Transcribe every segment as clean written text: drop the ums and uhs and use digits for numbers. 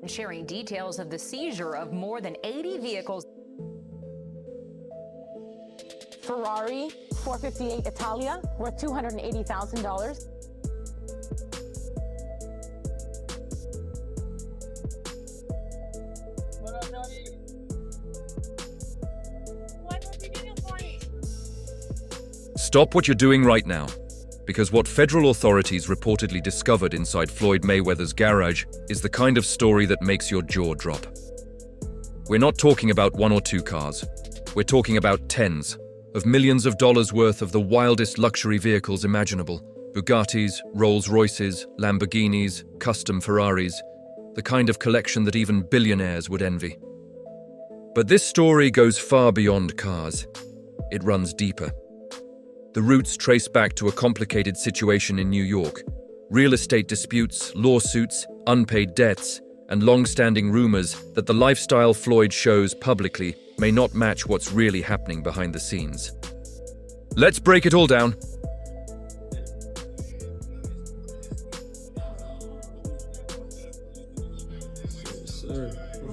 sharing details of the seizure of more than 80 vehicles. Ferrari 458 Italia, worth $280,000. Stop what you're doing right now, because what federal authorities reportedly discovered inside Floyd Mayweather's garage is the kind of story that makes your jaw drop. We're not talking about one or two cars. We're talking about tens of millions of dollars worth of the wildest luxury vehicles imaginable. Bugattis, Rolls Royces, Lamborghinis, custom Ferraris, the kind of collection that even billionaires would envy. But this story goes far beyond cars. It runs deeper. The roots trace back to a complicated situation in New York. Real estate disputes, lawsuits, unpaid debts, and long-standing rumors that the lifestyle Floyd shows publicly may not match what's really happening behind the scenes. Let's break it all down.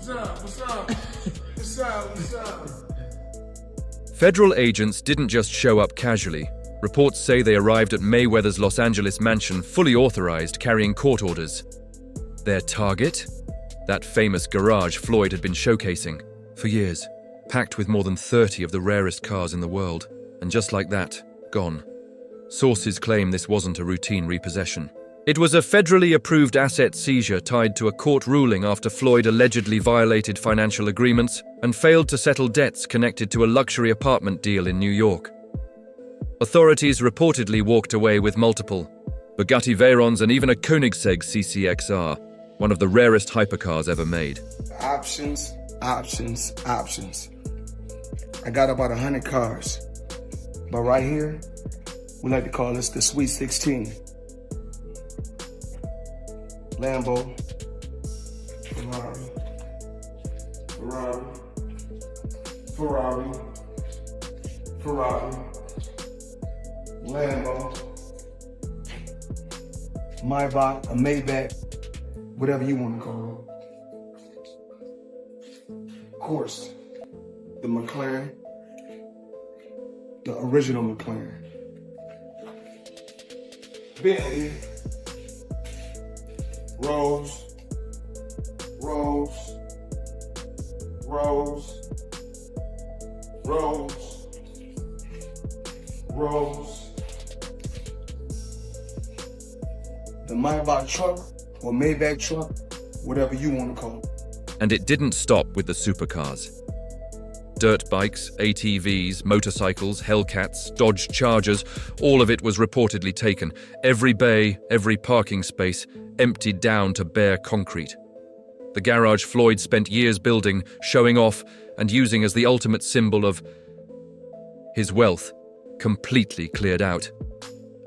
What's up? Federal agents didn't just show up casually. Reports say they arrived at Mayweather's Los Angeles mansion fully authorized, carrying court orders. Their target? That famous garage Floyd had been showcasing for years, packed with more than 30 of the rarest cars in the world. And just like that, gone. Sources claim this wasn't a routine repossession. It was a federally approved asset seizure tied to a court ruling after Floyd allegedly violated financial agreements and failed to settle debts connected to a luxury apartment deal in New York. Authorities reportedly walked away with multiple Bugatti Veyrons and even a Koenigsegg CCXR, one of the rarest hypercars ever made. Options. I got about 100 cars, but right here, we like to call this the Sweet 16. Lambo, Ferrari, Lambo, Maybach, a Maybach, whatever you want to call it. Of course, the McLaren, the original McLaren. Bentley, Rolls, the Maybach truck or Maybach truck, whatever you want to call it. And it didn't stop with the supercars. Dirt bikes, ATVs, motorcycles, Hellcats, Dodge Chargers, all of it was reportedly taken. Every bay, every parking space, emptied down to bare concrete. The garage Floyd spent years building, showing off, and using as the ultimate symbol of his wealth, completely cleared out.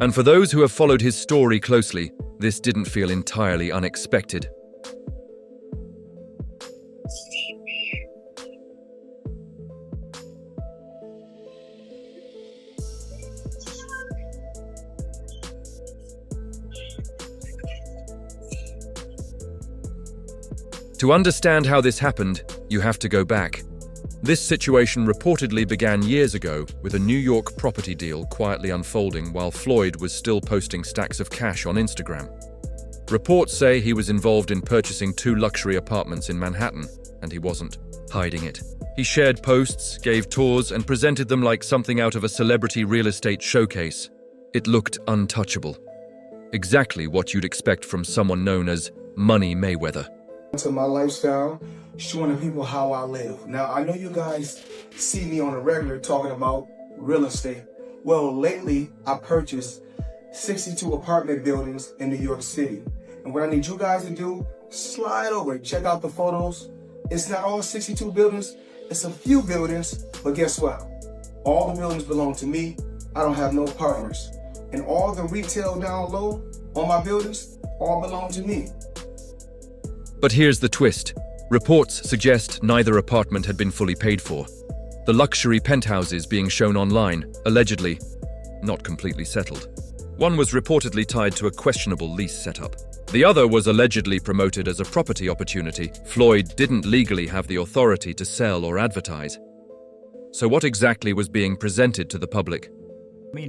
And for those who have followed his story closely, this didn't feel entirely unexpected. To understand how this happened, you have to go back. This situation reportedly began years ago with a New York property deal quietly unfolding while Floyd was still posting stacks of cash on Instagram. Reports say he was involved in purchasing 2 luxury apartments in Manhattan, and he wasn't hiding it. He shared posts, gave tours, and presented them like something out of a celebrity real estate showcase. It looked untouchable. Exactly what you'd expect from someone known as Money Mayweather. To my lifestyle, showing the people how I live. Now, I know you guys see me on a regular talking about real estate. Well, lately, I purchased 62 apartment buildings in New York City. And what I need you guys to do, slide over and check out the photos. It's not all 62 buildings, it's a few buildings, but guess what? All the buildings belong to me. I don't have no partners. And all the retail down low on my buildings all belong to me. But here's the twist. Reports suggest neither apartment had been fully paid for. The luxury penthouses being shown online, allegedly, not completely settled. One was reportedly tied to a questionable lease setup. The other was allegedly promoted as a property opportunity Floyd didn't legally have the authority to sell or advertise. So what exactly was being presented to the public?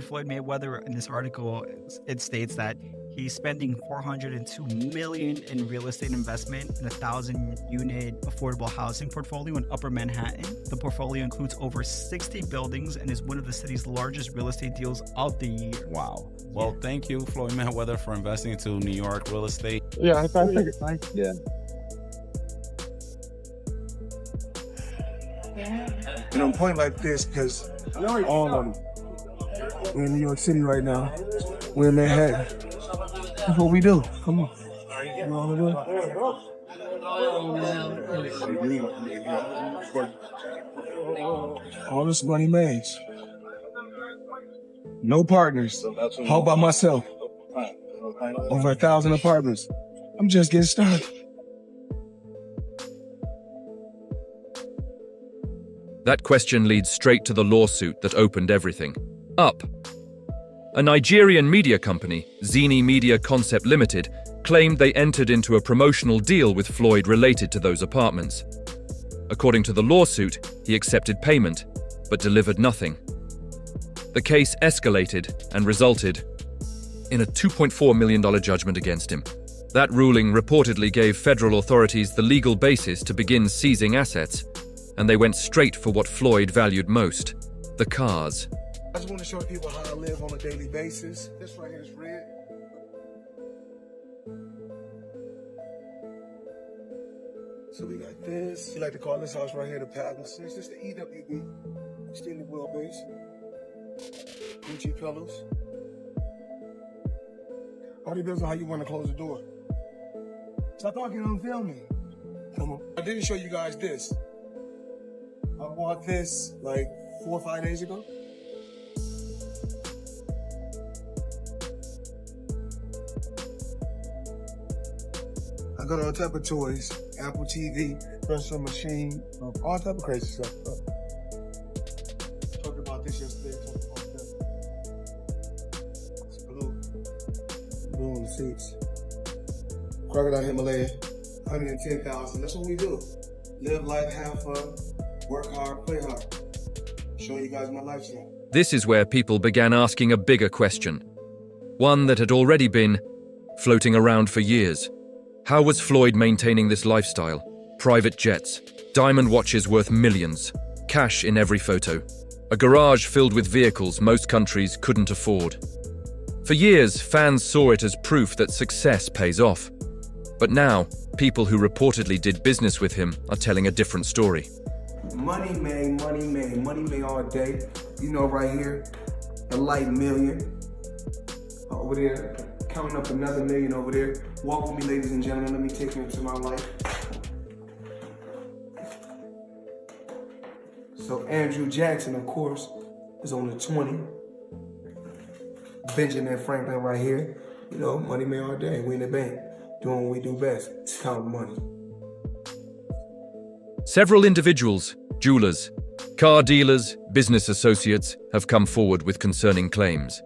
Floyd Mayweather, in this article, it states that he's spending $402 million in real estate investment in a 1,000-unit affordable housing portfolio in Upper Manhattan. The portfolio includes over 60 buildings and is one of the city's largest real estate deals of the year. Wow. Well, thank you, Floyd Mayweather, for investing into New York real estate. Yeah, I think it's nice. Yeah. And I'm pointing like this because all of them. We're in New York City right now. We're in Manhattan. That's what we do. Come on. You know what I'm doing? All this money made. No partners. All by myself. Over 1,000 apartments. I'm just getting started. That question leads straight to the lawsuit that opened everything up. A Nigerian media company, Zini Media Concept Limited, claimed they entered into a promotional deal with Floyd related to those apartments. According to the lawsuit, he accepted payment, but delivered nothing. The case escalated and resulted in a $2.4 million judgment against him. That ruling reportedly gave federal authorities the legal basis to begin seizing assets, and they went straight for what Floyd valued most: the cars. I just want to show people how I live on a daily basis. This right here is red. So we got this. You like to call this house right here the Palace. It's just the EWB. Extended wheelbase. Gucci pillows. All depends on how you want to close the door. Stop talking, don't film me. Come on. I didn't show you guys this. I bought this like 4 or 5 days ago. I got all type of toys, Apple TV, personal machine, all type of crazy stuff. Talked about this yesterday, talked about that. It's blue on the seats. Crocodile Himalaya, 110,000. That's what we do. Live life, have fun, work hard, play hard. Showing you guys my lifestyle. This is where people began asking a bigger question. One that had already been floating around for years. How was Floyd maintaining this lifestyle? Private jets, diamond watches worth millions, cash in every photo, a garage filled with vehicles most countries couldn't afford. For years, fans saw it as proof that success pays off. But now, people who reportedly did business with him are telling a different story. Money made all day. You know, right here, a light million. Over there, counting up another million over there. Walk with me, ladies and gentlemen. Let me take you into my life. So Andrew Jackson, of course, is on the 20. Benjamin Franklin right here. You know, money made all day. We in the bank, doing what we do best, counting money. Several individuals, jewelers, car dealers, business associates have come forward with concerning claims.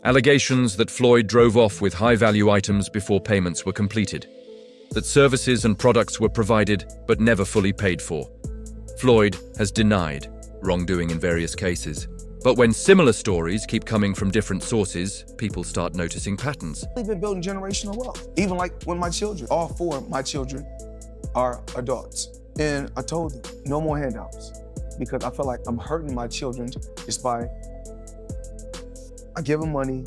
Allegations that Floyd drove off with high-value items before payments were completed, that services and products were provided but never fully paid for. Floyd has denied wrongdoing in various cases. But when similar stories keep coming from different sources, people start noticing patterns. We've been building generational wealth. Even like when my children, all 4 of my children are adults. And I told them, no more handouts. Because I feel like I'm hurting my children just by, I give them money,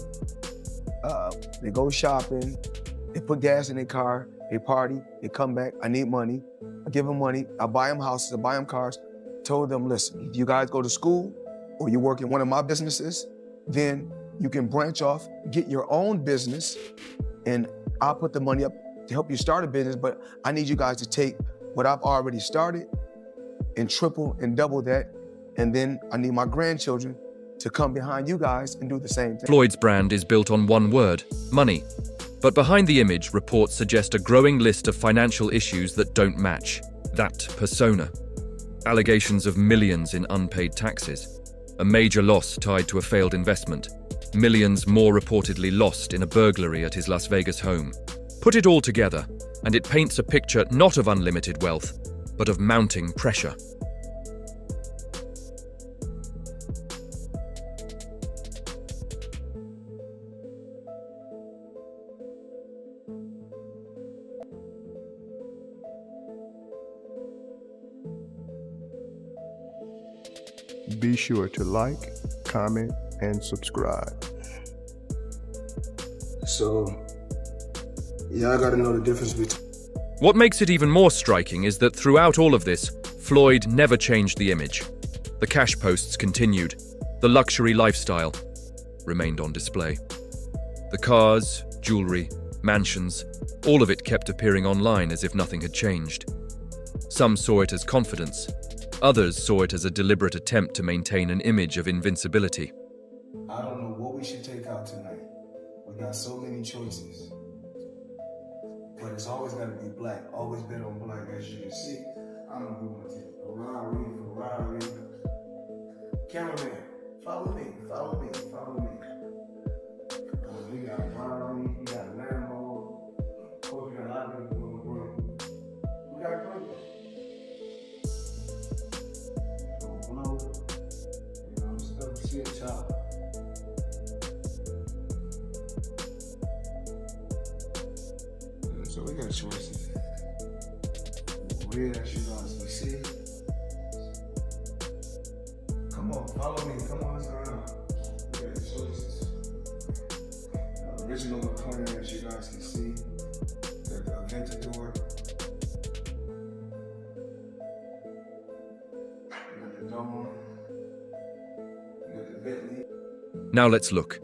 they go shopping, they put gas in their car, they party, they come back, I need money. I give them money, I buy them houses, I buy them cars. Told them, listen, if you guys go to school or you work in one of my businesses, then you can branch off, get your own business, and I'll put the money up to help you start a business, but I need you guys to take what I've already started and triple and double that, and then I need my grandchildren to come behind you guys and do the same thing. Floyd's brand is built on one word: money. But behind the image, reports suggest a growing list of financial issues that don't match that persona. Allegations of millions in unpaid taxes, a major loss tied to a failed investment, millions more reportedly lost in a burglary at his Las Vegas home. Put it all together, and it paints a picture not of unlimited wealth, but of mounting pressure. Be sure to like, comment, and subscribe. So, y'all gotta know the difference between. What makes it even more striking is that throughout all of this, Floyd never changed the image. The cash posts continued. The luxury lifestyle remained on display. The cars, jewelry, mansions, all of it kept appearing online as if nothing had changed. Some saw it as confidence. Others saw it as a deliberate attempt to maintain an image of invincibility. I don't know what we should take out tonight. We got so many choices. But it's always gotta be black. Always bet on black, as you can see. I don't know who wants it. Ferrari. Cameraman, follow me. We got a Ferrari, we got a Lambo. Of course, we got a lot of people in the world. We got a Bugatti. Chop. So we got choices. Red, as you guys can see. Come on, follow me. Come on, let's go around. We got choices. Original McLaren, as you guys can see. The Aventador. We got the Dome. Now let's look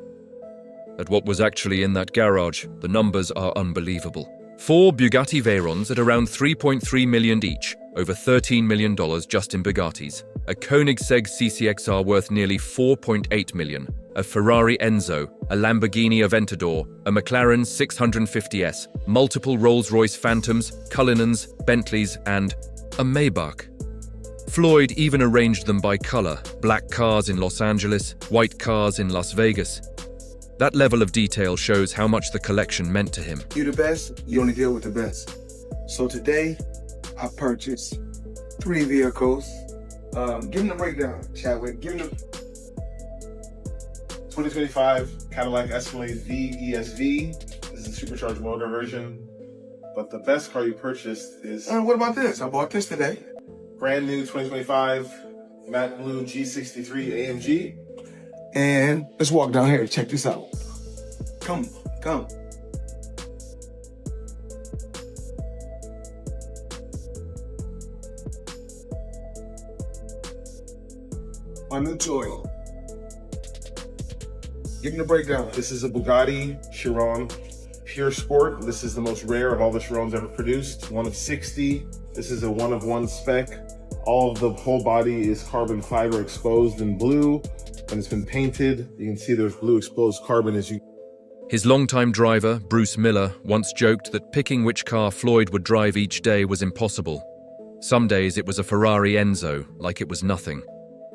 at what was actually in that garage. The numbers are unbelievable. 4 Bugatti Veyrons at around $3.3 million each, over $13 million just in Bugattis. A Koenigsegg CCXR worth nearly $4.8 million. A Ferrari Enzo, a Lamborghini Aventador, a McLaren 650S, multiple Rolls-Royce Phantoms, Cullinans, Bentleys, and a Maybach. Floyd even arranged them by color: black cars in Los Angeles, white cars in Las Vegas. That level of detail shows how much the collection meant to him. You the best, you only deal with the best. So today, I purchased 3 vehicles. Give them the breakdown, Chadwick. Give them the 2025 Cadillac Escalade V ESV. This is a supercharged motor version. But the best car you purchased is... what about this? I bought this today. Brand new 2025 matte blue G63 AMG. And let's walk down here. Check this out. Come. My new toy. Give me the breakdown. This is a Bugatti Chiron Pure Sport. This is the most rare of all the Chirons ever produced. One of 60. This is a one-of-one spec. All of the whole body is carbon fiber exposed in blue, and it's been painted. You can see there's blue exposed carbon as you... His longtime driver, Bruce Miller, once joked that picking which car Floyd would drive each day was impossible. Some days it was a Ferrari Enzo, like it was nothing.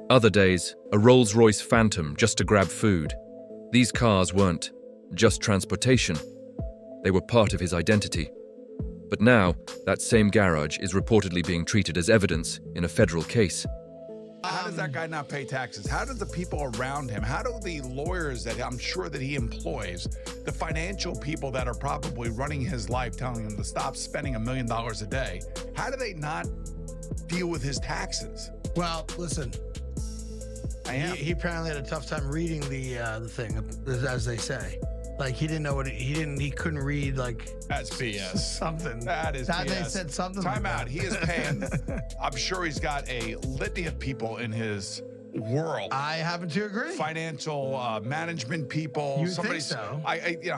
Other days, a Rolls-Royce Phantom just to grab food. These cars weren't just transportation. They were part of his identity. But now, that same garage is reportedly being treated as evidence in a federal case. How does that guy not pay taxes? How do the people around him, how do the lawyers that I'm sure that he employs, the financial people that are probably running his life telling him to stop spending $1 million a day, how do they not deal with his taxes? Well, listen, he apparently had a tough time reading the thing, as they say. Like, he didn't know what he couldn't read, like... That's BS. Something. That is BS. They said something Time like out. that. He is paying... I'm sure he's got a litany of people in his world. I happen to agree. Financial management people. You think so?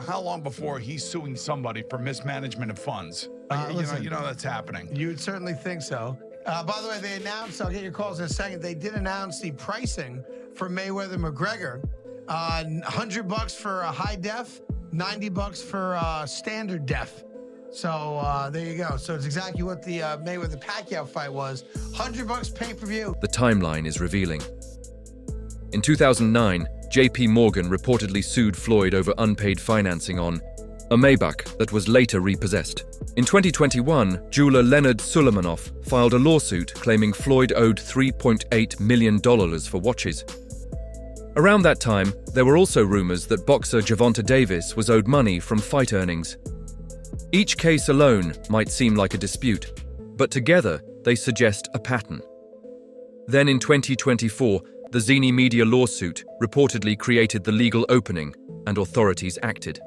How long before he's suing somebody for mismanagement of funds? Listen, you know that's happening. You'd certainly think so. By the way, they announced, I'll get your calls in a second, they did announce the pricing for Mayweather-McGregor. $100 for a high def, $90 for standard def. So there you go. So it's exactly what the Mayweather-Pacquiao fight was. $100 pay-per-view. The timeline is revealing. In 2009, JP Morgan reportedly sued Floyd over unpaid financing on a Maybach that was later repossessed. In 2021, jeweler Leonard Suleimanov filed a lawsuit claiming Floyd owed $3.8 million for watches. Around that time, there were also rumors that boxer Gervonta Davis was owed money from fight earnings. Each case alone might seem like a dispute, but together they suggest a pattern. Then in 2024, the Zini Media lawsuit reportedly created the legal opening, and authorities acted.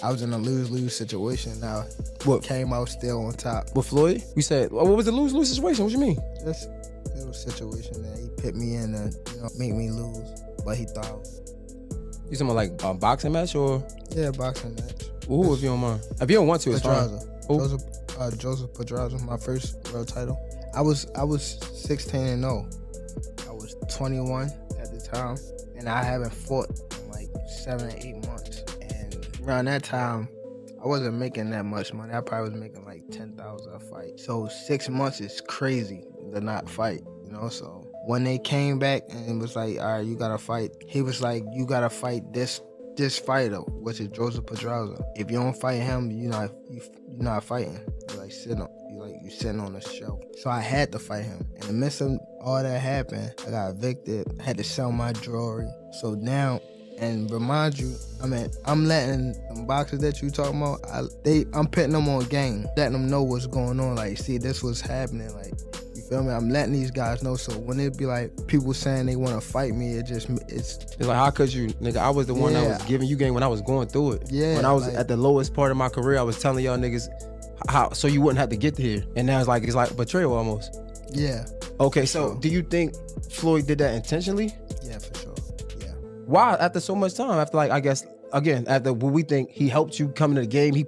I was in a lose-lose situation. Now, what came out still on top? With Floyd? You said, what was the lose-lose situation? What you mean? Just a little situation that he put me in to, make me lose, but he thought. You talking about like a boxing match or? Yeah, boxing match. Ooh, if you don't mind. If you don't want to, it's fine. Joseph Pedraza, my first world title. I was 16-0. I was 21 at the time, and I haven't fought in like 7 or 8 months. Around that time, I wasn't making that much money. I probably was making like $10,000 a fight. So 6 months is crazy to not fight, So when they came back and it was like, all right, you gotta fight. He was like, you gotta fight this fighter, which is Joseph Pedraza. If you don't fight him, you're not fighting. You're like sitting on the shelf. So I had to fight him. In the midst of all that happened, I got evicted. I had to sell my jewelry. So now. And remind you, I'm letting them boxers that you talking about, I'm putting them on game, letting them know what's going on. Like, see, this was happening. Like, you feel me? I'm letting these guys know. So when it be like people saying they want to fight me, it's like, how could you, nigga? I was the one that was giving you game when I was going through it. Yeah. When I was at the lowest part of my career, I was telling y'all niggas how so you wouldn't have to get here. And now it's like betrayal almost. Yeah. Okay, so do you think Floyd did that intentionally? Yeah, for sure. Why, after so much time? After, like, I guess, again, after what we think, he helped you come into the game, he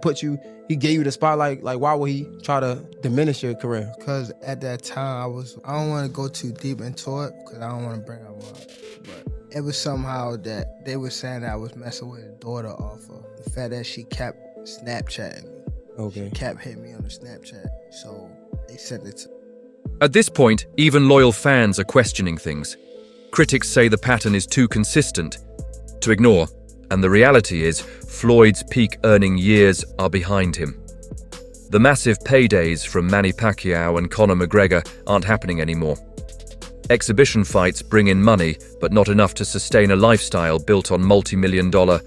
gave you the spotlight, like, why would he try to diminish your career? Because at that time, I don't want to go too deep into it, because I don't want to bring up one, but it was somehow that they were saying that I was messing with his daughter off of the fact that she kept Snapchatting me. Okay. She kept hitting me on the Snapchat, so they sent it to. At this point, even loyal fans are questioning things. Critics say the pattern is too consistent to ignore, and the reality is Floyd's peak earning years are behind him. The massive paydays from Manny Pacquiao and Conor McGregor aren't happening anymore. Exhibition fights bring in money, but not enough to sustain a lifestyle built on multi-million-dollar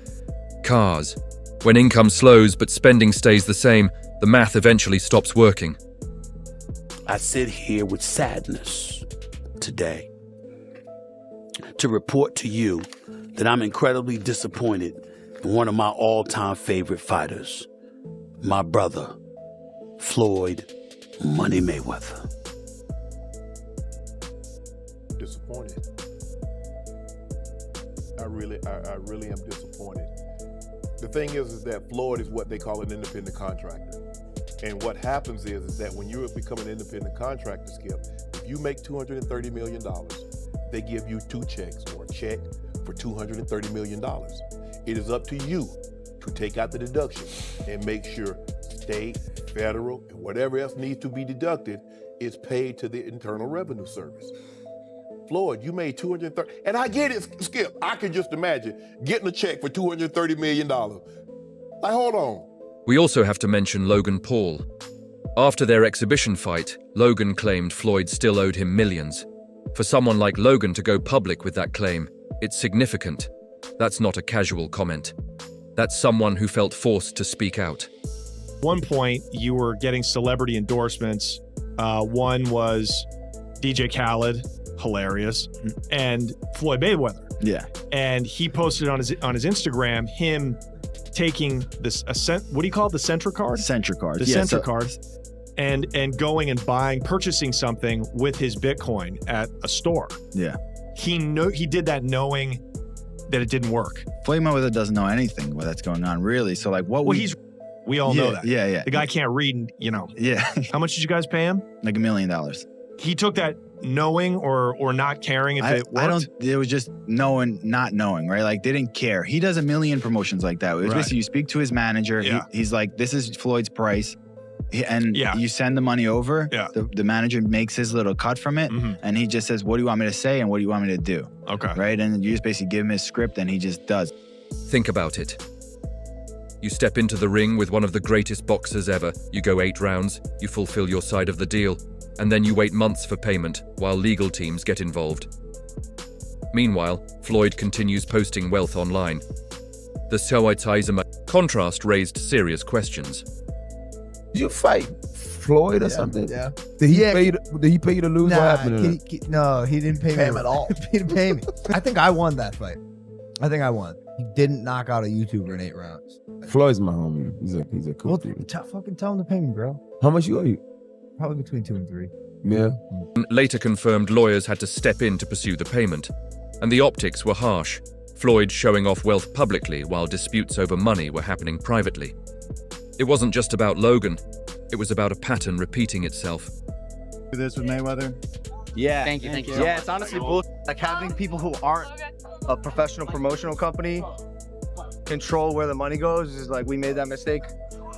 cars. When income slows but spending stays the same, the math eventually stops working. I sit here with sadness today to report to you that I'm incredibly disappointed in one of my all-time favorite fighters, my brother, Floyd Money Mayweather. Disappointed. I really am disappointed. The thing is that Floyd is what they call an independent contractor. And what happens is that when you become an independent contractor, Skip, if you make $230 million, they give you 2 checks or a check for $230 million. It is up to you to take out the deduction and make sure state, federal, and whatever else needs to be deducted is paid to the Internal Revenue Service. Floyd, you made $230, and I get it, Skip. I can just imagine getting a check for $230 million. Like, hold on. We also have to mention Logan Paul. After their exhibition fight, Logan claimed Floyd still owed him millions. For someone like Logan to go public with that claim, it's significant. That's not a casual comment. That's someone who felt forced to speak out. At one point, you were getting celebrity endorsements. One was DJ Khaled, hilarious, and Floyd Mayweather. Yeah. And he posted on his Instagram him taking this what do you call it? The Centricard? Centricard. The Centricard. And going and purchasing something with his Bitcoin at a store. Yeah. He did that knowing that it didn't work. Floyd Mayweather doesn't know anything that's going on, really. So, like, what we all know that. Yeah. The guy can't read, Yeah. How much did you guys pay him? Like $1 million. He took that knowing or not caring if it worked? It was just knowing, not knowing, right? Like, they didn't care. He does a million promotions like that. It was basically, you speak to his manager. Yeah. He's like, this is Floyd's price. And you send the money over. Yeah. The manager makes his little cut from it, and he just says, "What do you want me to say, and what do you want me to do?" Okay. Right, and you just basically give him his script, and he just does. Think about it. You step into the ring with one of the greatest boxers ever. You go 8 rounds, you fulfill your side of the deal, and then you wait months for payment while legal teams get involved. Meanwhile, Floyd continues posting wealth online. The Sawaitizama contrast raised serious questions. Did you fight Floyd or something? Yeah. Did he pay you to lose? Nah, What happened to that? no, he didn't pay me at all. He didn't pay me. I think I won that fight. I think I won. He didn't knock out a YouTuber in 8 rounds. Floyd's my homie. He's a cool dude. Fucking tell him to pay me, bro. How much you owe you? Probably between 2 and 3. Yeah. Later confirmed lawyers had to step in to pursue the payment, and the optics were harsh. Floyd showing off wealth publicly while disputes over money were happening privately. It wasn't just about Logan, it was about a pattern repeating itself. Do this with Mayweather? Yeah. Thank you. Yeah, it's honestly bullshit. Like having people who aren't a professional promotional company control where the money goes is like, we made that mistake.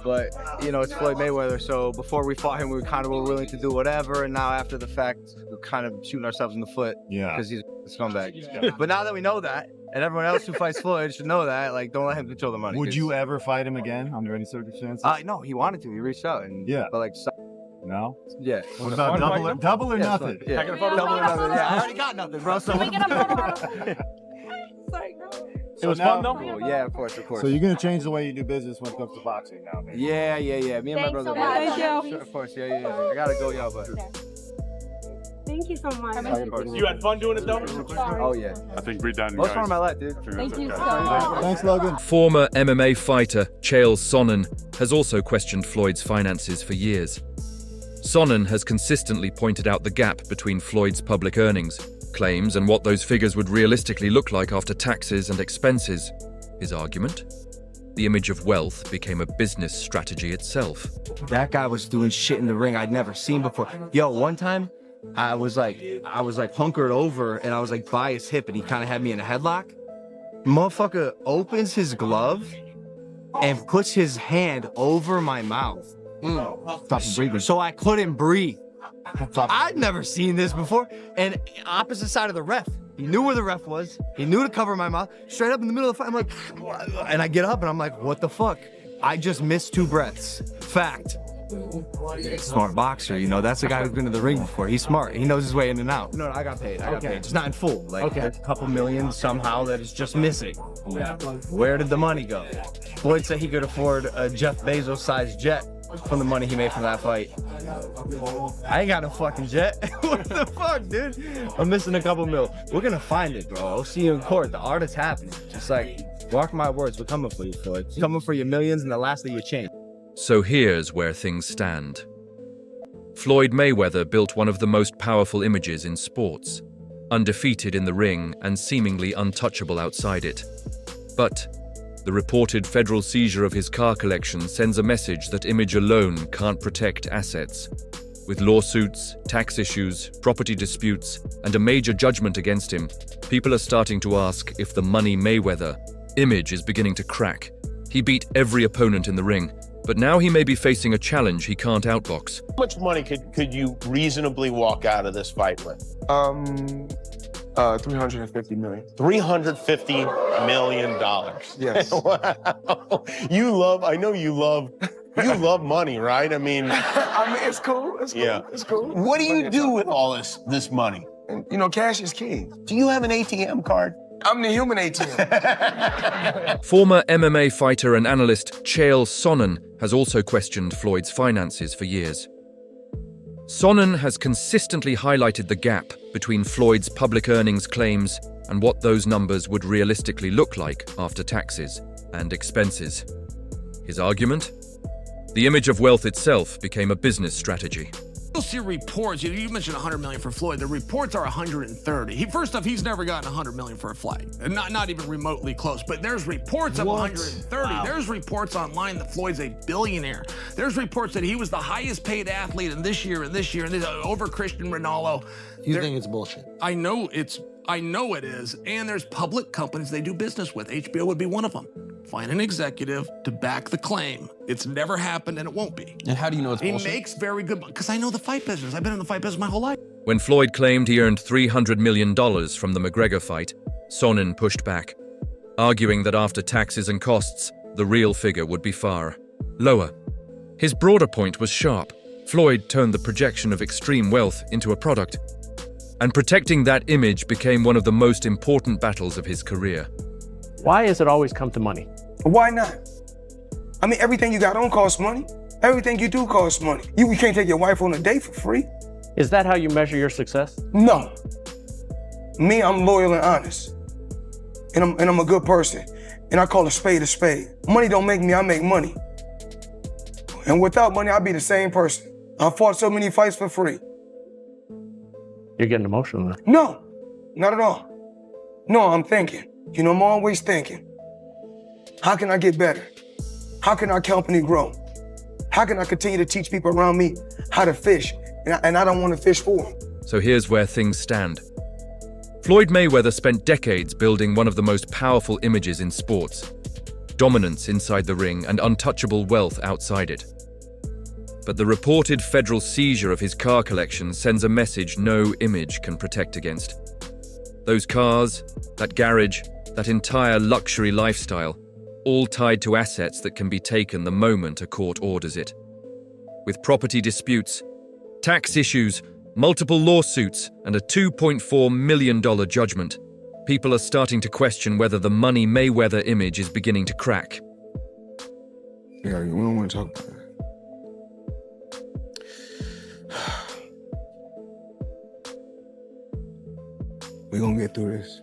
But, you know, it's Floyd Mayweather, so before we fought him, we kind of were willing to do whatever, and now after the fact, we're kind of shooting ourselves in the foot. Yeah. Because he's a scumbag. But now that we know that, and everyone else who fights Floyd should know that, like, don't let him control the money. Would you ever fight him again under any circumstances? No, he wanted to. He reached out, and but like, no. Yeah. What about double or nothing? Yeah. Double or nothing. Yeah, I already got nothing, bro. So It was fun though? Yeah, of course. So you're gonna change the way you do business when it comes to boxing now? Maybe. Yeah. Me and my brother. Thank you. Sure, of course. Yeah. I gotta go, y'all, but. Thank you so much. You had fun doing it though? Oh yeah. I think we're done. Most fun of my life, dude. Thank you so much. Thanks, Logan. Former MMA fighter Chael Sonnen has also questioned Floyd's finances for years. Sonnen has consistently pointed out the gap between Floyd's public earnings, claims, and what those figures would realistically look like after taxes and expenses. His argument? The image of wealth became a business strategy itself. That guy was doing shit in the ring I'd never seen before. Yo, one time, I was like hunkered over and I was like by his hip and he kind of had me in a headlock. Motherfucker opens his glove and puts his hand over my mouth. Stop breathing. So I couldn't breathe. I'd never seen this before. And opposite side of the ref. He knew where the ref was. He knew to cover my mouth. Straight up in the middle of the fight, I'm like, and I get up and I'm like, what the fuck? I just missed 2 breaths. Fact. Smart boxer, you know, that's the guy who's been to the ring before. He's smart. He knows his way in and out. No, I got paid. I got paid. Just not in full. Like a couple million somehow that is just missing. Where did the money go? Floyd said he could afford a Jeff Bezos-sized jet from the money he made from that fight. I ain't got no fucking jet. What the fuck, dude? I'm missing a couple mil. We're gonna find it, bro. I'll see you in court. The art is happening. Just like, mark my words, we're coming for you, Floyd. Coming for your millions and the last of your change. So here's where things stand. Floyd Mayweather built one of the most powerful images in sports, undefeated in the ring and seemingly untouchable outside it. But the reported federal seizure of his car collection sends a message that image alone can't protect assets. With lawsuits, tax issues, property disputes, and a major judgment against him, people are starting to ask if the Money Mayweather image is beginning to crack. He beat every opponent in the ring, but now he may be facing a challenge he can't outbox. How much money could you reasonably walk out of this fight with? 350 million. $350 million. Yes. Wow. I know you love money, right? I mean, it's cool. It's cool. Yeah. It's cool. What do you do with all this money? And, you know, cash is king. Do you have an ATM card? I'm the human ATM. Former MMA fighter and analyst Chael Sonnen has also questioned Floyd's finances for years. Sonnen has consistently highlighted the gap between Floyd's public earnings claims and what those numbers would realistically look like after taxes and expenses. His argument? The image of wealth itself became a business strategy. You'll see reports. You mentioned 100 million for Floyd. The reports are 130. First off, he's never gotten 100 million for a fight, and not even remotely close. But there's reports of 130. Wow. There's reports online that Floyd's a billionaire. There's reports that he was the highest paid athlete in this year over Cristiano Ronaldo. You think it's bullshit? I know it is, and there's public companies they do business with. HBO would be one of them. find an executive to back the claim. It's never happened and it won't be. And how do you know it's He bullshit? makes very good money because I know the fight business. I've been in the fight business my whole life. When Floyd claimed he earned $300 million from the McGregor fight, Sonnen pushed back, arguing that after taxes and costs, the real figure would be far lower. His broader point was sharp. Floyd turned the projection of extreme wealth into a product, and protecting that image became one of the most important battles of his career. Why has it always come to money? Why not? I mean, everything you got on costs money. Everything you do costs money. You can't take your wife on a date for free. Is that how you measure your success? No. Me, I'm loyal and honest. And I'm a good person. And I call a spade a spade. Money don't make me, I make money. And without money, I'd be the same person. I fought so many fights for free. You're getting emotional now. No, not at all. No, I'm thinking. You know, I'm always thinking. How can I get better? How can our company grow? How can I continue to teach people around me how to fish? And I don't want to fish for them. So here's where things stand. Floyd Mayweather spent decades building one of the most powerful images in sports. Dominance inside the ring and untouchable wealth outside it. But the reported federal seizure of his car collection sends a message no image can protect against. Those cars, that garage, that entire luxury lifestyle, all tied to assets that can be taken the moment a court orders it. With property disputes, tax issues, multiple lawsuits, and a $2.4 million judgment, people are starting to question whether the money Mayweather image is beginning to crack. Yeah, we don't want to talk about it. We're gonna get through this.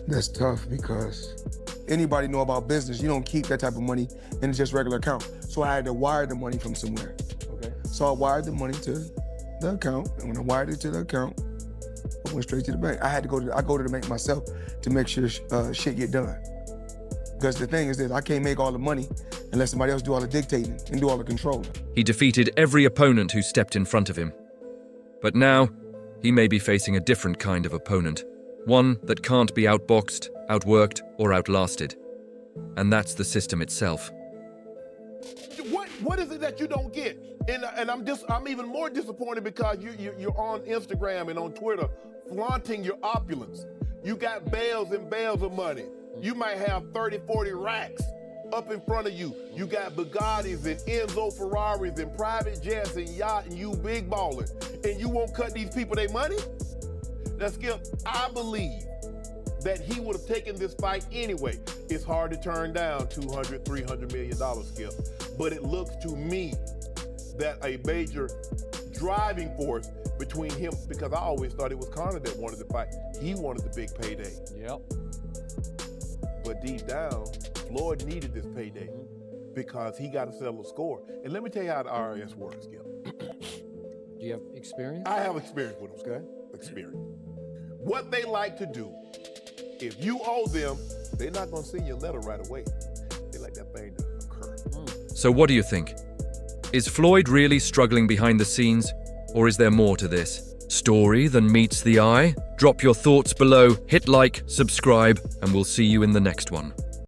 That's tough because anybody know about business, you don't keep that type of money in just regular account. So I had to wire the money from somewhere. Okay. So I wired the money to the account, and when I wired it to the account, I went straight to the bank. I go to the bank myself to make sure shit get done. Because the thing is that I can't make all the money unless somebody else do all the dictating and do all the controlling. He defeated every opponent who stepped in front of him. But now, he may be facing a different kind of opponent. One that can't be outboxed, outworked, or outlasted. And that's the system itself. What is it that you don't get? And I'm even more disappointed because you're on Instagram and on Twitter flaunting your opulence. You got bales and bales of money. You might have 30, 40 racks up in front of you. You got Bugattis and Enzo Ferraris and private jets and yacht and you big ballers. And you won't cut these people their money? Now, Skip, I believe that he would have taken this fight anyway. It's hard to turn down $200, $300 million, Skip. But it looks to me that a major driving force between him, because I always thought it was Conor that wanted the fight. He wanted the big payday. Yep. But deep down, Floyd needed this payday because he got to settle a score. And let me tell you how the IRS works, Skip. Do you have experience? I have experience with them, Skip. Experience. What they like to do, if you owe them, they're not going to send you a letter right away. They like that thing to occur. So what do you think? Is Floyd really struggling behind the scenes? Or is there more to this story than meets the eye? Drop your thoughts below, hit like, subscribe, and we'll see you in the next one.